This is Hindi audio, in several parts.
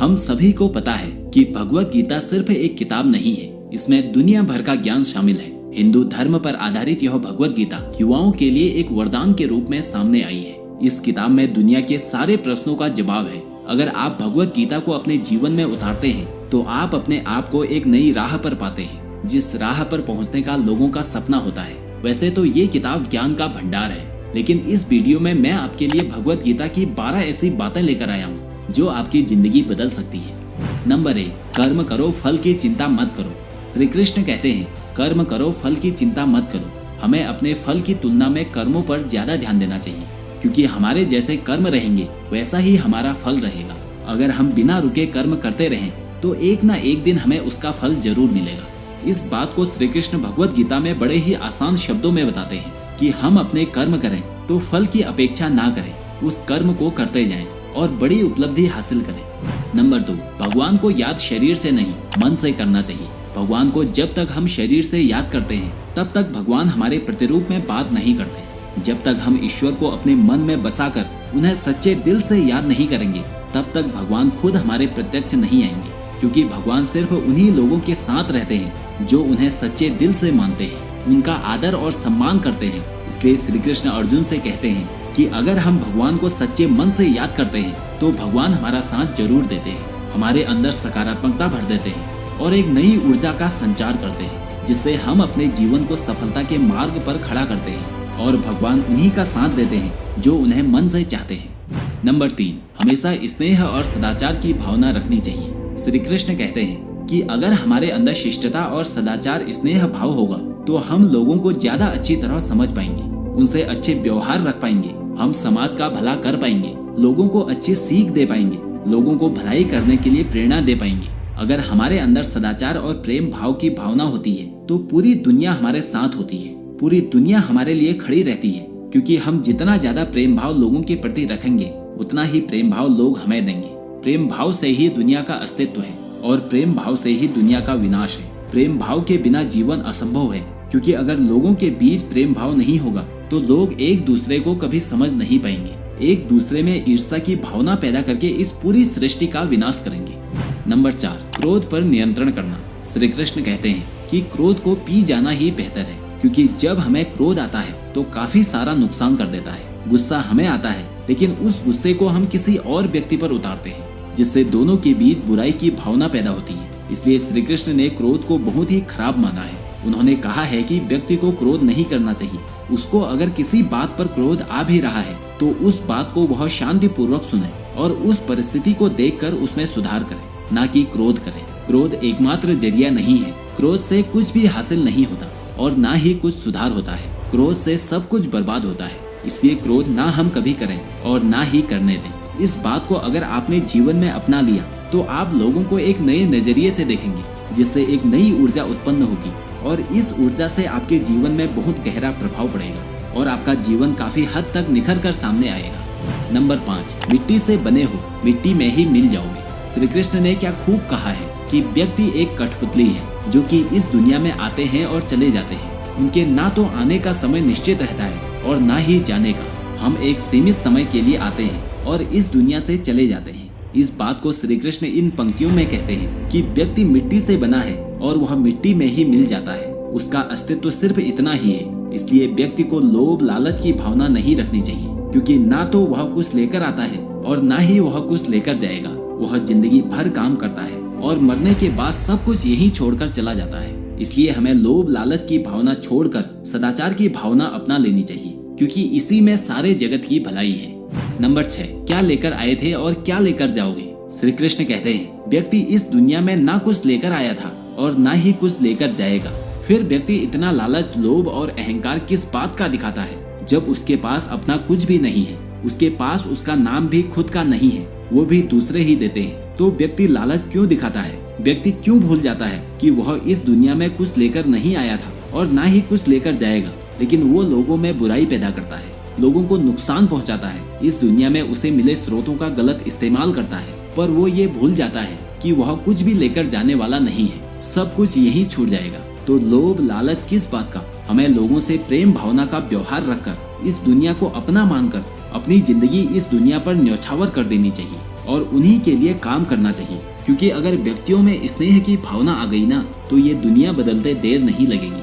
हम सभी को पता है कि भगवत गीता सिर्फ एक किताब नहीं है, इसमें दुनिया भर का ज्ञान शामिल है। हिंदू धर्म पर आधारित यह भगवत गीता युवाओं के लिए एक वरदान के रूप में सामने आई है। इस किताब में दुनिया के सारे प्रश्नों का जवाब है। अगर आप भगवत गीता को अपने जीवन में उतारते हैं तो आप अपने आप को एक नई राह पर पाते हैं, जिस राह पर पहुंचने का लोगों का सपना होता है। वैसे तो ये किताब ज्ञान का भंडार है, लेकिन इस वीडियो में मैं आपके लिए भगवत गीता की 12 ऐसी बातें लेकर आया हूँ जो आपकी जिंदगी बदल सकती है। नंबर 1, कर्म करो, फल की चिंता मत करो। श्री कृष्ण कहते हैं, कर्म करो, फल की चिंता मत करो। हमें अपने फल की तुलना में कर्मों पर ज्यादा ध्यान देना चाहिए, क्योंकि हमारे जैसे कर्म रहेंगे वैसा ही हमारा फल रहेगा। अगर हम बिना रुके कर्म करते रहें तो एक ना एक दिन हमें उसका फल जरूर मिलेगा। इस बात को श्री कृष्ण भगवत गीता में बड़े ही आसान शब्दों में बताते हैं कि हम अपने कर्म करें तो फल की अपेक्षा ना करें, उस कर्म को करते जाएं और बड़ी उपलब्धि हासिल करें। नंबर 2, भगवान को याद शरीर से नहीं मन से करना चाहिए। भगवान को जब तक हम शरीर से याद करते हैं तब तक भगवान हमारे प्रतिरूप में बात नहीं करते। जब तक हम ईश्वर को अपने मन में बसाकर उन्हें सच्चे दिल से याद नहीं करेंगे तब तक भगवान खुद हमारे प्रत्यक्ष नहीं आएंगे, क्योंकि भगवान सिर्फ उन्हीं लोगों के साथ रहते हैं जो उन्हें सच्चे दिल से मानते हैं, उनका आदर और सम्मान करते हैं। इसलिए श्री कृष्ण अर्जुन से कहते हैं कि अगर हम भगवान को सच्चे मन से याद करते हैं तो भगवान हमारा साथ जरूर देते हैं, हमारे अंदर सकारात्मकता भर देते हैं और एक नई ऊर्जा का संचार करते हैं, जिससे हम अपने जीवन को सफलता के मार्ग पर खड़ा करते हैं और भगवान उन्हीं का साथ देते हैं जो उन्हें मन से चाहते हैं। नंबर 3, हमेशा स्नेह और सदाचार की भावना रखनी चाहिए। श्री कृष्ण कहते हैं कि अगर हमारे अंदर शिष्टता और सदाचार स्नेह भाव होगा तो हम लोगों को ज्यादा अच्छी तरह समझ पाएंगे, उनसे अच्छे व्यवहार रख पाएंगे, हम समाज का भला कर पाएंगे, लोगों को अच्छी सीख दे पाएंगे, लोगों को भलाई करने के लिए प्रेरणा दे पाएंगे। अगर हमारे अंदर सदाचार और प्रेम भाव की भावना होती है तो पूरी दुनिया हमारे साथ होती है, पूरी दुनिया हमारे लिए खड़ी रहती है, क्योंकि हम जितना ज्यादा प्रेम भाव लोगों के प्रति रखेंगे उतना ही प्रेम भाव लोग हमें देंगे। प्रेम भाव से ही दुनिया का अस्तित्व है और प्रेम भाव से ही दुनिया का विनाश है। प्रेम भाव के बिना जीवन असंभव है, क्योंकि अगर लोगों के बीच प्रेम भाव नहीं होगा तो लोग एक दूसरे को कभी समझ नहीं पाएंगे, एक दूसरे में ईर्ष्या की भावना पैदा करके इस पूरी सृष्टि का विनाश करेंगे। नंबर 4, क्रोध पर नियंत्रण करना। श्री कृष्ण कहते हैं कि क्रोध को पी जाना ही बेहतर है, क्योंकि जब हमें क्रोध आता है तो काफी सारा नुकसान कर देता है। गुस्सा हमें आता है, लेकिन उस गुस्से को हम किसी और व्यक्ति पर उतारते हैं, जिससे दोनों के बीच बुराई की भावना पैदा होती है। इसलिए श्री कृष्ण ने क्रोध को बहुत ही खराब माना है। उन्होंने कहा है कि व्यक्ति को क्रोध नहीं करना चाहिए। उसको अगर किसी बात पर क्रोध आ भी रहा है तो उस बात को वह शांति पूर्वक सुने और उस परिस्थिति को देखकर उसमें सुधार करे, ना कि क्रोध करे। क्रोध एकमात्र जरिया नहीं है, क्रोध से कुछ भी हासिल नहीं होता और ना ही कुछ सुधार होता है। क्रोध से सब कुछ बर्बाद होता है। इसलिए क्रोध ना हम कभी करें और ना ही करने दें। इस बात को अगर आपने जीवन में अपना लिया तो आप लोगों को एक नए नजरिए से देखेंगे, जिससे एक नई ऊर्जा उत्पन्न होगी और इस ऊर्जा से आपके जीवन में बहुत गहरा प्रभाव पड़ेगा और आपका जीवन काफी हद तक निखर कर सामने आएगा। नंबर 5, मिट्टी से बने हो, मिट्टी में ही मिल जाओगे। श्री कृष्ण ने क्या खूब कहा है कि व्यक्ति एक कठपुतली है जो कि इस दुनिया में आते हैं और चले जाते हैं। उनके ना तो आने का समय निश्चित रहता है और ना ही जाने का। हम एक सीमित समय के लिए आते हैं और इस दुनिया से चले जाते हैं। इस बात को श्री कृष्ण इन पंक्तियों में कहते हैं कि व्यक्ति मिट्टी से बना है और वह मिट्टी में ही मिल जाता है। उसका अस्तित्व सिर्फ इतना ही है। इसलिए व्यक्ति को लोभ लालच की भावना नहीं रखनी चाहिए, क्योंकि ना तो वह कुछ लेकर आता है और ना ही वह कुछ लेकर जाएगा। वह जिंदगी भर काम करता है और मरने के बाद सब कुछ यहीं छोड़कर चला जाता है। इसलिए हमें लोभ लालच की भावना छोड़कर सदाचार की भावना अपना लेनी चाहिए, क्योंकि इसी में सारे जगत की भलाई है। नंबर 6, क्या लेकर आए थे और क्या लेकर जाओगे। श्री कृष्ण कहते हैं, व्यक्ति इस दुनिया में ना कुछ लेकर आया था और ना ही कुछ लेकर जाएगा। फिर व्यक्ति इतना लालच, लोभ और अहंकार किस बात का दिखाता है जब उसके पास अपना कुछ भी नहीं है, उसके पास उसका नाम भी खुद का नहीं है, वो भी दूसरे ही देते हैं। तो व्यक्ति लालच क्यों दिखाता है? व्यक्ति क्यों भूल जाता है कि वह इस दुनिया में कुछ लेकर नहीं आया था और ना ही कुछ लेकर जाएगा, लेकिन वो लोगों में बुराई पैदा करता है, लोगों को नुकसान पहुंचाता है, इस दुनिया में उसे मिले स्रोतों का गलत इस्तेमाल करता है। पर वो ये भूल जाता है कि वह कुछ भी लेकर जाने वाला नहीं है, सब कुछ यहीं छूट जाएगा। तो लोभ लालच किस बात का? हमें लोगों से प्रेम भावना का व्यवहार रखकर इस दुनिया को अपना मानकर अपनी जिंदगी इस दुनिया पर न्यौछावर कर देनी चाहिए। और उन्हीं के लिए काम करना चाहिए, क्योंकि अगर व्यक्तियों में स्नेह की भावना आ गई ना तो ये दुनिया बदलते देर नहीं लगेगी।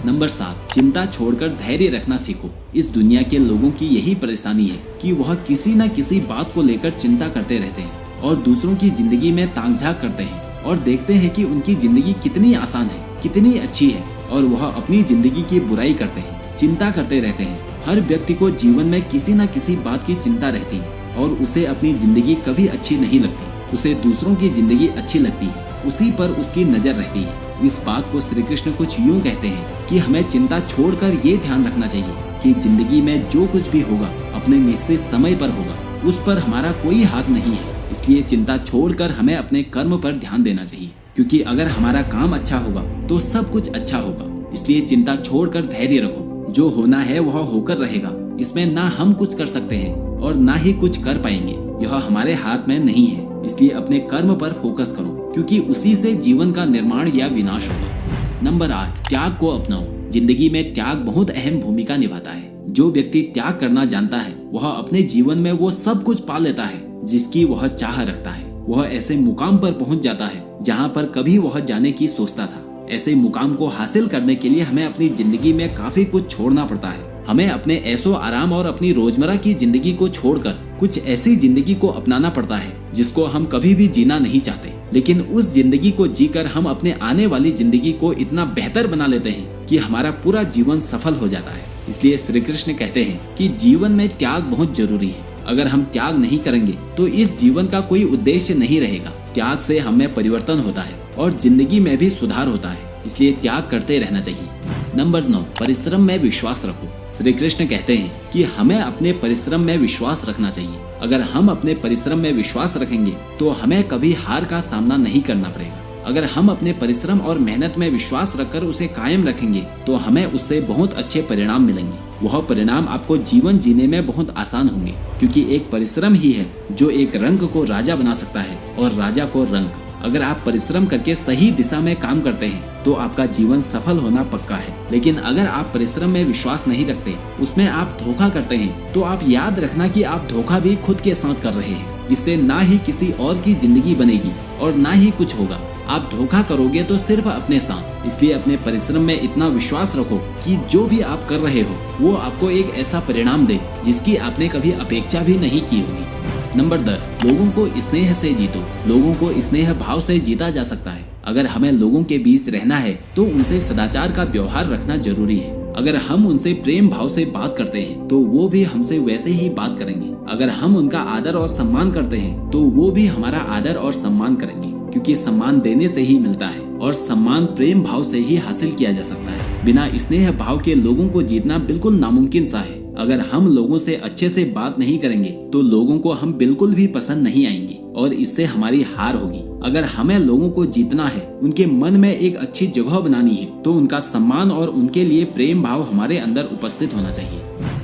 नंबर 7, चिंता छोड़कर धैर्य रखना सीखो। इस दुनिया के लोगों की यही परेशानी है कि वह किसी न किसी बात को लेकर चिंता करते रहते हैं और दूसरों की जिंदगी में ताक झांक करते हैं और देखते हैं कि उनकी जिंदगी कितनी आसान है, कितनी अच्छी है, और वह अपनी जिंदगी की बुराई करते हैं, चिंता करते रहते हैं। हर व्यक्ति को जीवन में किसी न किसी बात की चिंता रहती है और उसे अपनी जिंदगी कभी अच्छी नहीं लगती। उसे दूसरों की जिंदगी अच्छी लगती है, उसी पर उसकी नजर रहती है। इस बात को श्री कृष्ण कुछ यूँ कहते हैं कि हमें चिंता छोड़कर ये ध्यान रखना चाहिए कि जिंदगी में जो कुछ भी होगा अपने निश्चित समय पर होगा, उस पर हमारा कोई हाथ नहीं है। इसलिए चिंता छोड़कर हमें अपने कर्म पर ध्यान देना चाहिए, क्योंकि अगर हमारा काम अच्छा होगा तो सब कुछ अच्छा होगा। इसलिए चिंता छोड़कर धैर्य रखो। जो होना है वह होकर रहेगा। इसमें ना हम कुछ कर सकते हैं और ना ही कुछ कर पाएंगे, यह हमारे हाथ में नहीं है। इसलिए अपने कर्म पर फोकस करो, क्योंकि उसी से जीवन का निर्माण या विनाश होगा। नंबर 8, त्याग को अपनाओ। जिंदगी में त्याग बहुत अहम भूमिका निभाता है। जो व्यक्ति त्याग करना जानता है वह अपने जीवन में वो सब कुछ पा लेता है जिसकी वह चाह रखता है। वह ऐसे मुकाम पर पहुंच जाता है जहां पर कभी वह जाने की सोचता था। ऐसे मुकाम को हासिल करने के लिए हमें अपनी जिंदगी में काफी कुछ छोड़ना पड़ता है। हमें अपने ऐशो आराम और अपनी रोजमर्रा की जिंदगी को छोड़कर कुछ ऐसी जिंदगी को अपनाना पड़ता है जिसको हम कभी भी जीना नहीं चाहते, लेकिन उस जिंदगी को जीकर हम अपने आने वाली जिंदगी को इतना बेहतर बना लेते हैं कि हमारा पूरा जीवन सफल हो जाता है। इसलिए श्री कृष्ण कहते हैं कि जीवन में त्याग बहुत जरूरी है। अगर हम त्याग नहीं करेंगे तो इस जीवन का कोई उद्देश्य नहीं रहेगा। त्याग से हमें परिवर्तन होता है और जिंदगी में भी सुधार होता है। इसलिए त्याग करते रहना चाहिए। नंबर 9, परिश्रम में विश्वास रखो। श्री कृष्ण कहते हैं कि हमें अपने परिश्रम में विश्वास रखना चाहिए। अगर हम अपने परिश्रम में विश्वास रखेंगे तो हमें कभी हार का सामना नहीं करना पड़ेगा। अगर हम अपने परिश्रम और मेहनत में विश्वास रखकर उसे कायम रखेंगे तो हमें उससे बहुत अच्छे परिणाम मिलेंगे। वह परिणाम आपको जीवन जीने में बहुत आसान होंगे, क्योंकि एक परिश्रम ही है जो एक रंग को राजा बना सकता है और राजा को रंग। अगर आप परिश्रम करके सही दिशा में काम करते हैं तो आपका जीवन सफल होना पक्का है। लेकिन अगर आप परिश्रम में विश्वास नहीं रखते, उसमें आप धोखा करते हैं, तो आप याद रखना कि आप धोखा भी खुद के साथ कर रहे हैं। इससे ना ही किसी और की जिंदगी बनेगी और ना ही कुछ होगा। आप धोखा करोगे तो सिर्फ अपने साथ। इसलिए अपने परिश्रम में इतना विश्वास रखो कि जो भी आप कर रहे हो वो आपको एक ऐसा परिणाम दे जिसकी आपने कभी अपेक्षा भी नहीं की होगी। नंबर 10, लोगों को स्नेह से जीतो। लोगों को स्नेह भाव से जीता जा सकता है। अगर हमें लोगों के बीच रहना है तो उनसे सदाचार का व्यवहार रखना जरूरी है। अगर हम उनसे प्रेम भाव से बात करते हैं तो वो भी हमसे वैसे ही बात करेंगे। अगर हम उनका आदर और सम्मान करते हैं तो वो भी हमारा आदर और सम्मान करेंगे, क्योंकि सम्मान देने से ही मिलता है और सम्मान प्रेम भाव से ही हासिल किया जा सकता है। बिना स्नेह भाव के लोगों को जीतना बिल्कुल नामुमकिन सा है। अगर हम लोगों से अच्छे से बात नहीं करेंगे तो लोगों को हम बिल्कुल भी पसंद नहीं आएंगे और इससे हमारी हार होगी। अगर हमें लोगों को जीतना है, उनके मन में एक अच्छी जगह बनानी है, तो उनका सम्मान और उनके लिए प्रेम भाव हमारे अंदर उपस्थित होना चाहिए।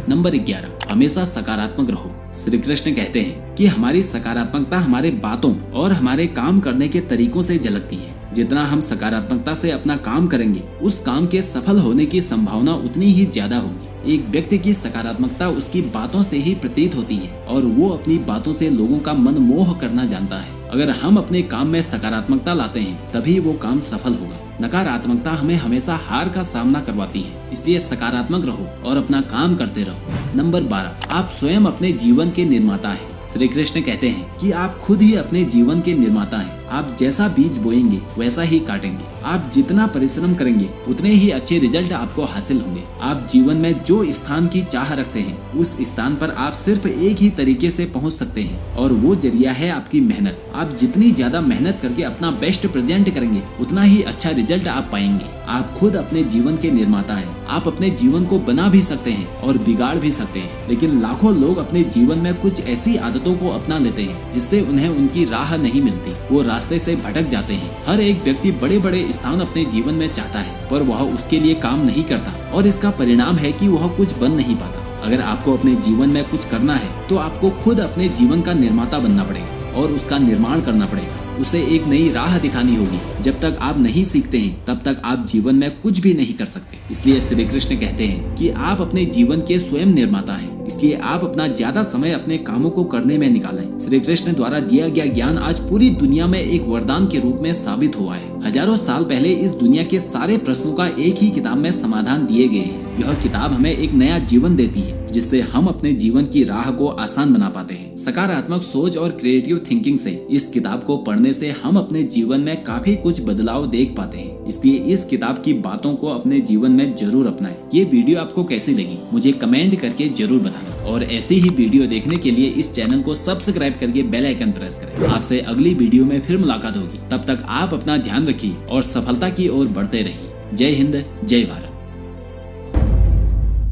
नंबर 11, हमेशा सकारात्मक रहो। श्री कृष्ण कहते हैं कि हमारी सकारात्मकता हमारे बातों और हमारे काम करने के तरीकों से झलकती है। जितना हम सकारात्मकता से अपना काम करेंगे, उस काम के सफल होने की संभावना उतनी ही ज्यादा होगी। एक व्यक्ति की सकारात्मकता उसकी बातों से ही प्रतीत होती है और वो अपनी बातों से लोगों का मन मोह करना जानता है। अगर हम अपने काम में सकारात्मकता लाते हैं तभी वो काम सफल होगा। नकारात्मकता हमें हमेशा हार का सामना करवाती है। इसलिए सकारात्मक रहो और अपना काम करते रहो। नंबर 12, आप स्वयं अपने जीवन के निर्माता हैं। श्री कृष्ण कहते हैं कि आप खुद ही अपने जीवन के निर्माता हैं। आप जैसा बीज बोएंगे वैसा ही काटेंगे। आप जितना परिश्रम करेंगे उतने ही अच्छे रिजल्ट आपको हासिल होंगे। आप जीवन में जो स्थान की चाह रखते हैं उस स्थान पर आप सिर्फ एक ही तरीके से पहुंच सकते हैं और वो जरिया है आपकी मेहनत। आप जितनी ज्यादा मेहनत करके अपना बेस्ट प्रेजेंट करेंगे उतना ही अच्छा रिजल्ट आप पाएंगे। आप खुद अपने जीवन के निर्माता हैं। आप अपने जीवन को बना भी सकते हैं और बिगाड़ भी सकते हैं, लेकिन लाखों लोग अपने जीवन में कुछ ऐसी आदतों को अपना लेते हैं जिससे उन्हें उनकी राह नहीं मिलती। वो रास्ते से भटक जाते हैं। हर एक व्यक्ति बड़े बड़े स्थान अपने जीवन में चाहता है, पर वह उसके लिए काम नहीं करता और इसका परिणाम है कि वह कुछ बन नहीं पाता। अगर आपको अपने जीवन में कुछ करना है तो आपको खुद अपने जीवन का निर्माता बनना पड़ेगा और उसका निर्माण करना पड़ेगा। उसे एक नई राह दिखानी होगी। जब तक आप नहीं सीखते हैं तब तक आप जीवन में कुछ भी नहीं कर सकते। इसलिए श्री कृष्ण कहते हैं कि आप अपने जीवन के स्वयं निर्माता हैं, इसलिए आप अपना ज्यादा समय अपने कामों को करने में निकालें। श्री कृष्ण द्वारा दिया गया ज्ञान आज पूरी दुनिया में एक वरदान के रूप में साबित हुआ है। हजारों साल पहले इस दुनिया के सारे प्रश्नों का एक ही किताब में समाधान दिए गए हैं। यह किताब हमें एक नया जीवन देती है, जिससे हम अपने जीवन की राह को आसान बना पाते हैं। सकारात्मक सोच और क्रिएटिव थिंकिंग से इस किताब को पढ़ने से हम अपने जीवन में काफी कुछ बदलाव देख पाते हैं। इसलिए इस किताब की बातों को अपने जीवन में जरूर अपनाएं। ये वीडियो आपको कैसी लगी मुझे कमेंट करके जरूर बताना, और ऐसी ही वीडियो देखने के लिए इस चैनल को सब्सक्राइब करके बेल आइकन प्रेस करें। आपसे अगली वीडियो में फिर मुलाकात होगी। तब तक आप अपना ध्यान रखिए और सफलता की ओर बढ़ते रहिए। जय हिंद, जय भारत।